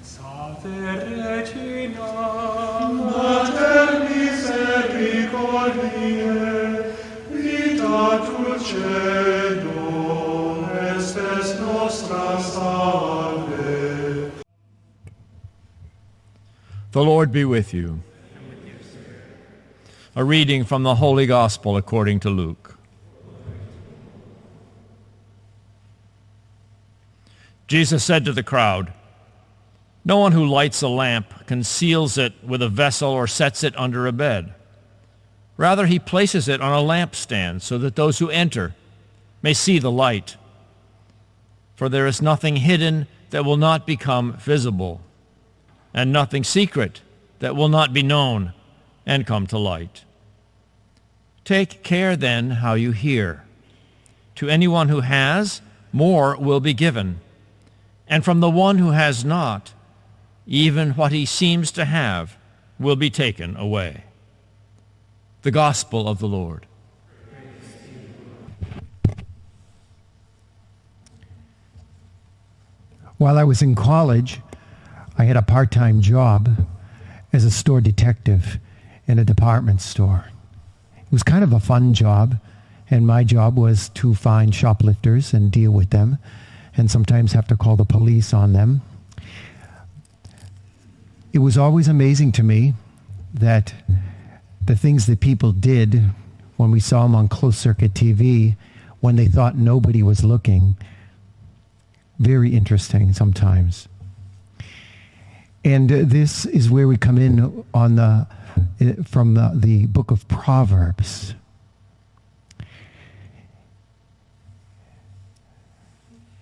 Salve Regina, Mater misericordiae, vita dulcedo, estes nostra salve. The Lord be with you. A reading from the Holy Gospel according to Luke. Jesus said to the crowd, "No one who lights a lamp conceals it with a vessel or sets it under a bed. Rather, he places it on a lampstand so that those who enter may see the light. For there is nothing hidden that will not become visible, and nothing secret that will not be known and come to light. Take care then how you hear. To anyone who has, more will be given, and from the one who has not, even what he seems to have will be taken away." The Gospel of the Lord. While I was in college, I had a part-time job as a store detective in a department store. It was kind of a fun job, and my job was to find shoplifters and deal with them, and sometimes have to call the police on them. It was always amazing to me that the things that people did when we saw them on closed-circuit TV, when they thought nobody was looking, very interesting sometimes. And this is where we come in on from the book of Proverbs.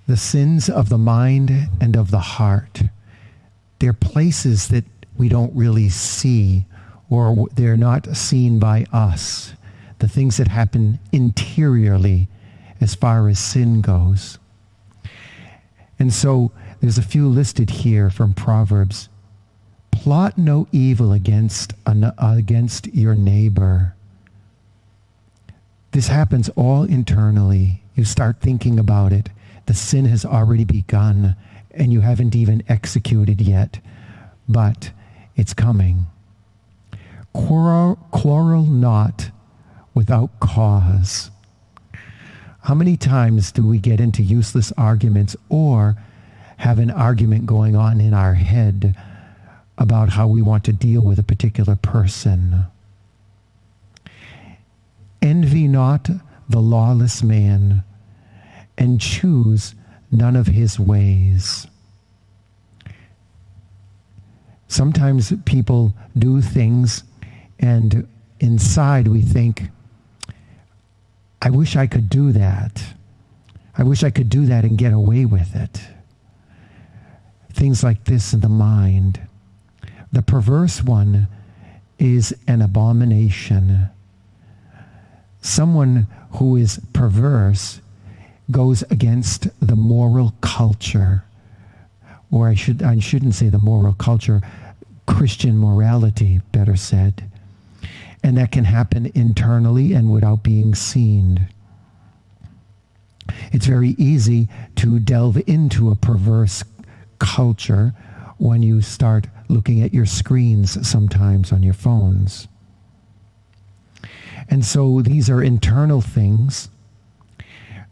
The sins of the mind and of the heart. They're places that we don't really see, or they're not seen by us. The things that happen interiorly as far as sin goes. And so there's a few listed here from Proverbs. Plot no evil against your neighbor. This happens all internally. You start thinking about it. The sin has already begun, and you haven't even executed yet, but it's coming. Quarrel not without cause. How many times do we get into useless arguments or have an argument going on in our head about how we want to deal with a particular person? Envy not the lawless man, and choose none of his ways. Sometimes people do things, and inside we think, I wish I could do that. I wish I could do that and get away with it. Things like this in the mind. The perverse one is an abomination. Someone who is perverse goes against the moral culture, or I shouldn't say the moral culture, Christian morality, better said. And that can happen internally and without being seen. It's very easy to delve into a perverse culture when you start looking at your screens sometimes on your phones. And so these are internal things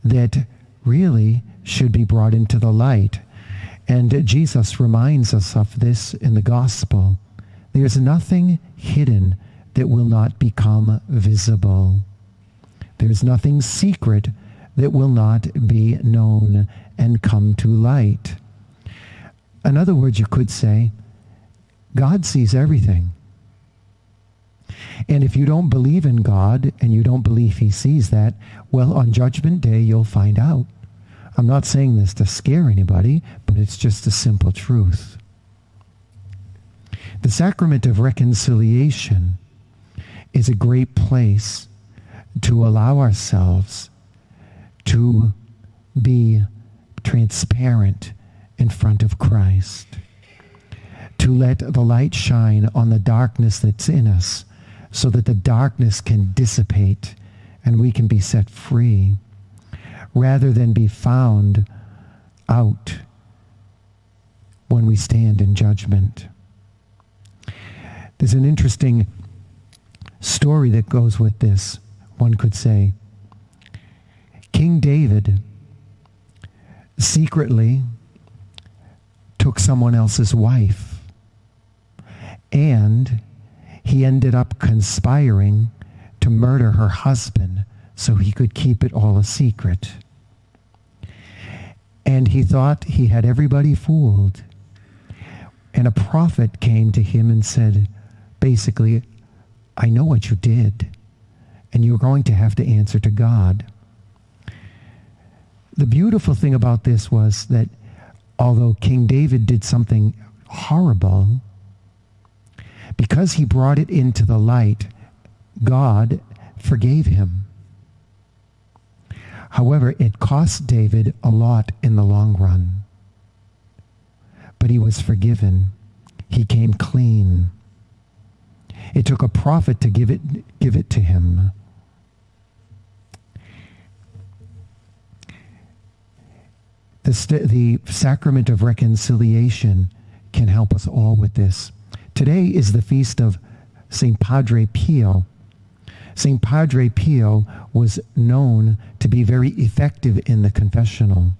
that really should be brought into the light. And Jesus reminds us of this in the gospel. There's nothing hidden that will not become visible. There's nothing secret that will not be known and come to light. In other words, you could say, God sees everything. And if you don't believe in God and you don't believe he sees that, well, on Judgment Day, you'll find out. I'm not saying this to scare anybody, but it's just a simple truth. The sacrament of reconciliation is a great place to allow ourselves to be transparent in front of Christ, to let the light shine on the darkness that's in us, so that the darkness can dissipate and we can be set free, rather than be found out when we stand in judgment. There's an interesting story that goes with this, one could say. King David secretly took someone else's wife, and he ended up conspiring to murder her husband so he could keep it all a secret. And he thought he had everybody fooled. And a prophet came to him and said, basically, I know what you did, and you're going to have to answer to God. The beautiful thing about this was that although King David did something horrible, because he brought it into the light, God forgave him. However, it cost David a lot in the long run. But he was forgiven. He came clean. It took a prophet to give it to him. The sacrament of reconciliation can help us all with this. Today is the feast of St. Padre Pio. St. Padre Pio was known to be very effective in the confessional.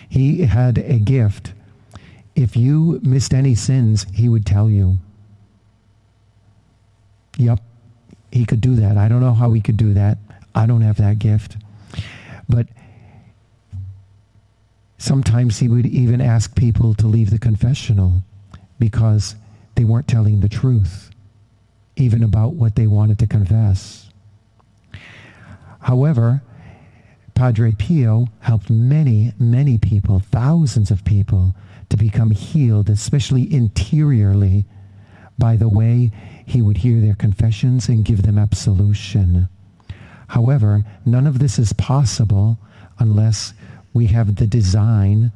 He had a gift. If you missed any sins, he would tell you. Yep, he could do that. I don't know how he could do that. I don't have that gift. But sometimes he would even ask people to leave the confessional because they weren't telling the truth, even about what they wanted to confess. However, Padre Pio helped many, many people, thousands of people, to become healed, especially interiorly, by the way he would hear their confessions and give them absolution. However, none of this is possible unless we have the design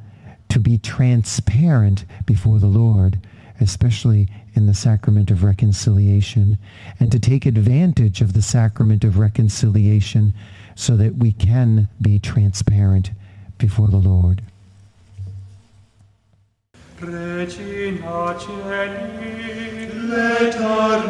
to be transparent before the Lord, especially in the sacrament of reconciliation, and to take advantage of the sacrament of reconciliation so that we can be transparent before the Lord. Regina Celi, letare